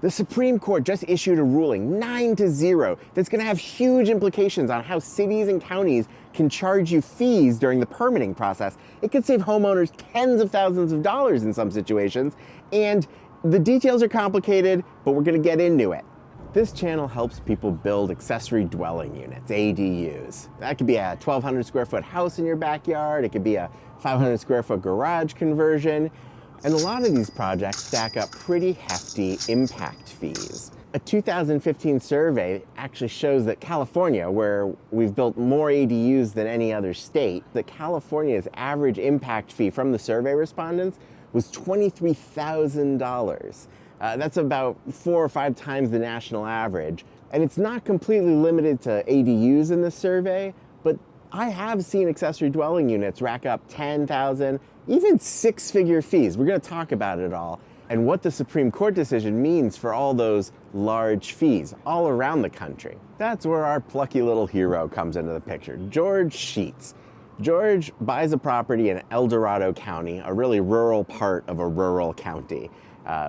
The Supreme Court just issued a ruling, 9-0, that's going to have huge implications on how cities and counties can charge you fees during the permitting process. It could save homeowners tens of thousands of dollars in some situations, and the details are complicated, but we're going to get into it. This channel helps people build accessory dwelling units, ADUs. That could be a 1,200 square foot house in your backyard. It could be a 500 square foot garage conversion. And a lot of these projects stack up pretty hefty impact fees. A 2015 survey actually shows that California, where we've built more ADUs than any other state, that California's average impact fee from the survey respondents was $23,000. That's about 4 or 5 times the national average. And it's not completely limited to ADUs in this survey, but I have seen accessory dwelling units rack up 10,000, even 6-figure fees. We're going to talk about it all and what the Supreme Court decision means for all those large fees all around the country. That's where our plucky little hero comes into the picture, George Sheetz. George buys a property in Dorado County, a really rural part of a rural county.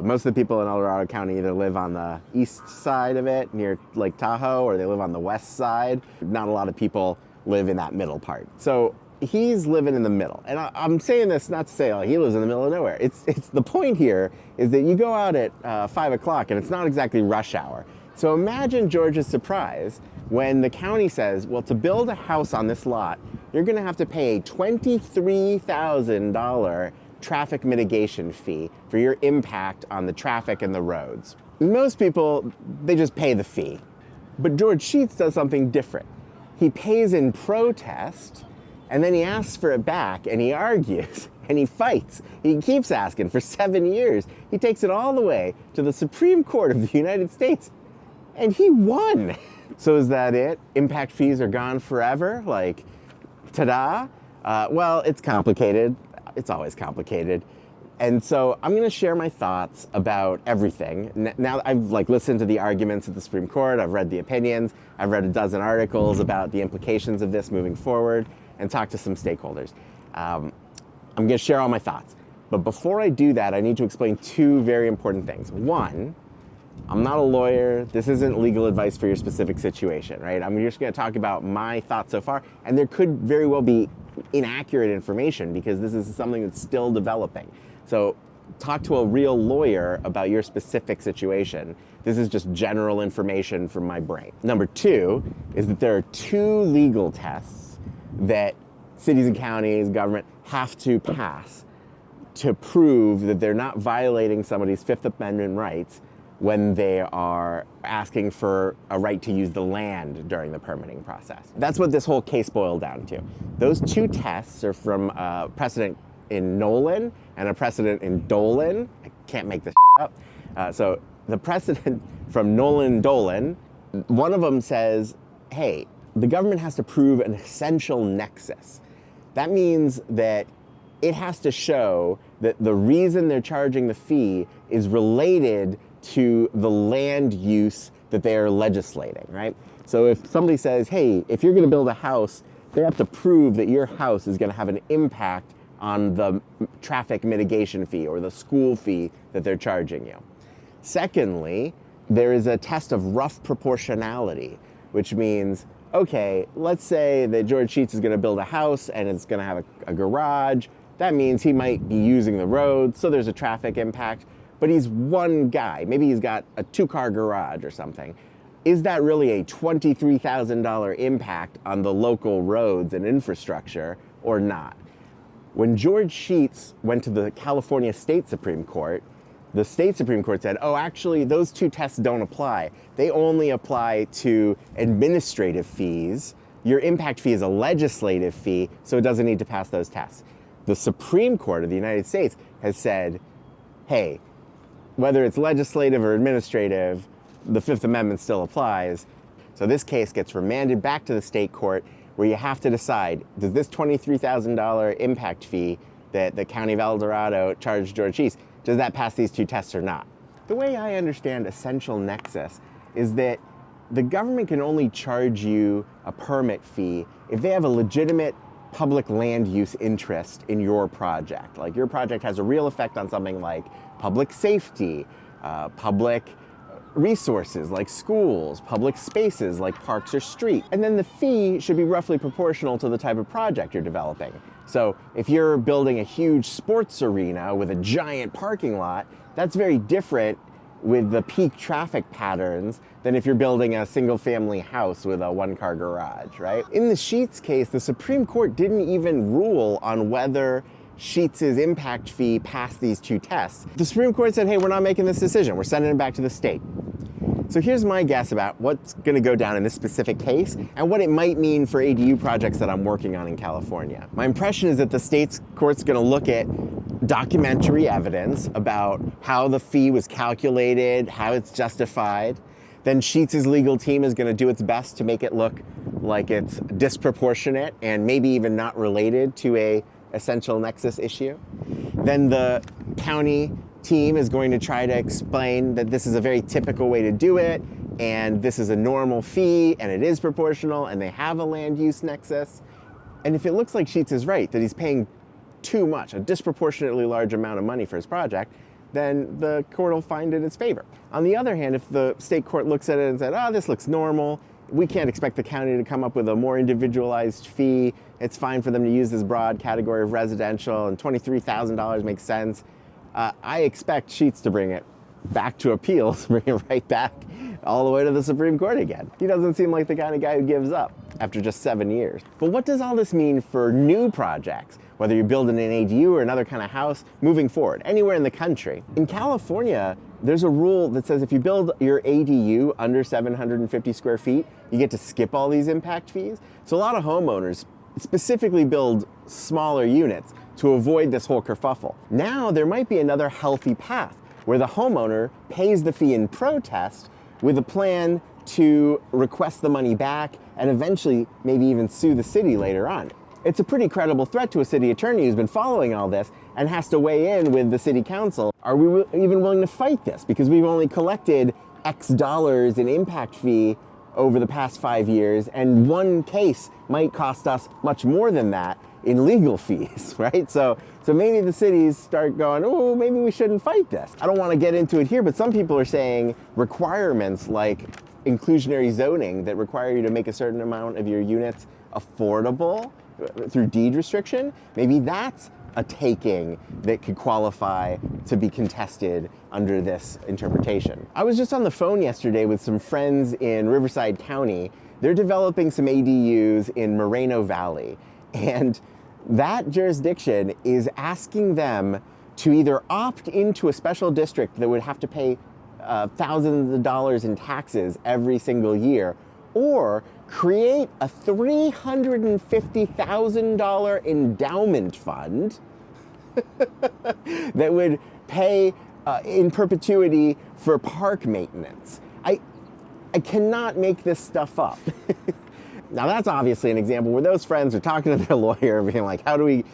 Most of the people in Dorado County either live on the east side of it, near Lake Tahoe, or they live on the west side. Not a lot of people live in that middle part. So he's living in the middle. And I'm saying this not to say, oh, he lives in the middle of nowhere. It's the point here is that you go out at 5 o'clock and it's not exactly rush hour. So imagine George's surprise when the county says, well, to build a house on this lot, you're gonna have to pay a $23,000 traffic mitigation fee for your impact on the traffic and the roads. Most people, they just pay the fee. But George Sheetz does something different. He pays in protest, and then he asks for it back, and he argues, and he fights. He keeps asking for 7 years. He takes it all the way to the Supreme Court of the United States, and he won. So is that it? Impact fees are gone forever? Like, ta-da? Well, it's complicated. It's always complicated. And so I'm going to share my thoughts about everything. Now I've listened to the arguments at the Supreme Court, I've read the opinions, I've read a dozen articles about the implications of this moving forward, and talked to some stakeholders. I'm going to share all my thoughts. But before I do that, I need to explain 2 very important things. One, I'm not a lawyer. This isn't legal advice for your specific situation, right? I'm just going to talk about my thoughts so far, and there could very well be inaccurate information because this is something that's still developing. So talk to a real lawyer about your specific situation. This is just general information from my brain. Number 2 is that there are 2 legal tests that cities and counties, government have to pass to prove that they're not violating somebody's Fifth Amendment rights when they are asking for a right to use the land during the permitting process. That's what this whole case boiled down to. Those 2 tests are from a precedent in Nolan and a precedent in Dolan. I can't make this up. So the precedent from Nolan Dolan, one of them says, hey, the government has to prove an essential nexus. That means that it has to show that the reason they're charging the fee is related to the land use that they are legislating, right? So if somebody says, hey, if you're going to build a house, they have to prove that your house is going to have an impact on the traffic mitigation fee or the school fee that they're charging you. Secondly, there is a test of rough proportionality, which means, okay, let's say that George Sheetz is going to build a house and it's going to have a garage. That means he might be using the road, so there's a traffic impact. But he's one guy. Maybe he's got a 2-car garage or something. Is that really a $23,000 impact on the local roads and infrastructure or not? When George Sheetz went to the California State Supreme Court, the state Supreme Court said, oh, actually, those 2 tests don't apply. They only apply to administrative fees. Your impact fee is a legislative fee, so it doesn't need to pass those tests. The Supreme Court of the United States has said, hey, whether it's legislative or administrative, the Fifth Amendment still applies. So this case gets remanded back to the state court where you have to decide, does this $23,000 impact fee that the County of El Dorado charged George Sheetz, does that pass these 2 tests or not? The way I understand essential nexus is that the government can only charge you a permit fee if they have a legitimate public land use interest in your project. Like your project has a real effect on something like public safety, public resources like schools, public spaces like parks or street. And then the fee should be roughly proportional to the type of project you're developing. So if you're building a huge sports arena with a giant parking lot, that's very different with the peak traffic patterns than if you're building a single family house with a one-car garage, right? In the Sheetz case, the Supreme Court didn't even rule on whether Sheetz's impact fee passed these two tests. The Supreme Court said, hey, we're not making this decision. We're sending it back to the state. So here's my guess about what's gonna go down in this specific case and what it might mean for ADU projects that I'm working on in California. My impression is that the state's court's gonna look at documentary evidence about how the fee was calculated, how it's justified. Then Sheetz's legal team is gonna do its best to make it look like it's disproportionate and maybe even not related to a essential nexus issue. Then the county team is going to try to explain that this is a very typical way to do it, and this is a normal fee, and it is proportional, and they have a land use nexus. And if it looks like Sheetz is right, that he's paying too much, a disproportionately large amount of money for his project, then the court will find it in its favor. On the other hand, if the state court looks at it and said, oh, this looks normal, we can't expect the county to come up with a more individualized fee, it's fine for them to use this broad category of residential, and $23,000 makes sense, I expect Sheetz to bring it back to appeals, bring it right back all the way to the Supreme Court again. He doesn't seem like the kind of guy who gives up after just 7 years. But what does all this mean for new projects, whether you're building an ADU or another kind of house, moving forward, anywhere in the country? In California, there's a rule that says if you build your ADU under 750 square feet, you get to skip all these impact fees. So a lot of homeowners specifically build smaller units to avoid this whole kerfuffle. Now there might be another healthy path where the homeowner pays the fee in protest with a plan to request the money back and eventually maybe even sue the city later on. It's a pretty credible threat to a city attorney who's been following all this and has to weigh in with the city council. Are we even willing to fight this? Because we've only collected X dollars in impact fee over the past 5 years, and one case might cost us much more than that in legal fees, right? So maybe the cities start going, oh, maybe we shouldn't fight this. I don't want to get into it here, but some people are saying requirements like inclusionary zoning that require you to make a certain amount of your units affordable through deed restriction, maybe that's a taking that could qualify to be contested under this interpretation. I was just on the phone yesterday with some friends in Riverside County. They're developing some ADUs in Moreno Valley, and that jurisdiction is asking them to either opt into a special district that would have to pay thousands of dollars in taxes every single year, or create a $350,000 endowment fund that would pay in perpetuity for park maintenance. I cannot make this stuff up. Now that's obviously an example where those friends are talking to their lawyer being like, how do we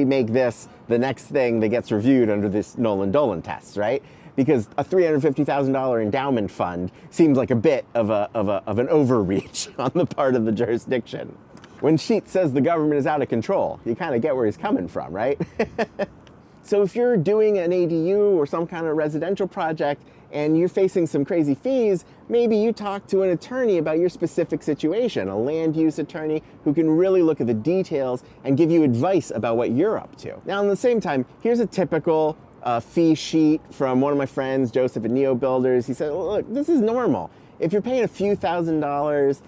make this the next thing that gets reviewed under this Nolan-Dolan test, right? Because a $350,000 endowment fund seems like a bit of an overreach on the part of the jurisdiction. When Sheetz says the government is out of control, you kind of get where he's coming from, right? So if you're doing an ADU or some kind of residential project and you're facing some crazy fees, maybe you talk to an attorney about your specific situation, a land use attorney who can really look at the details and give you advice about what you're up to. Now, at the same time, here's a typical fee sheet from one of my friends, Joseph at Neo Builders. He said, look, this is normal. If you're paying a few $1,000s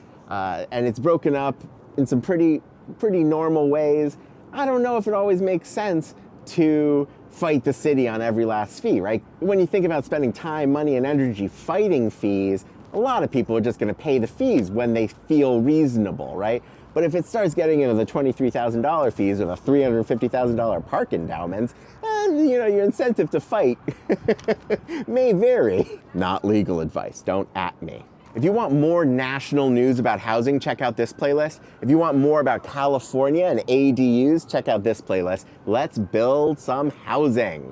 and it's broken up in some pretty normal ways, I don't know if it always makes sense to fight the city on every last fee, right? When you think about spending time, money, and energy fighting fees, a lot of people are just going to pay the fees when they feel reasonable, right? But if it starts getting into the $23,000 fees or the $350,000 park endowments, your incentive to fight may vary. Not legal advice. Don't at me. If you want more national news about housing, check out this playlist. If you want more about California and ADUs, check out this playlist. Let's build some housing.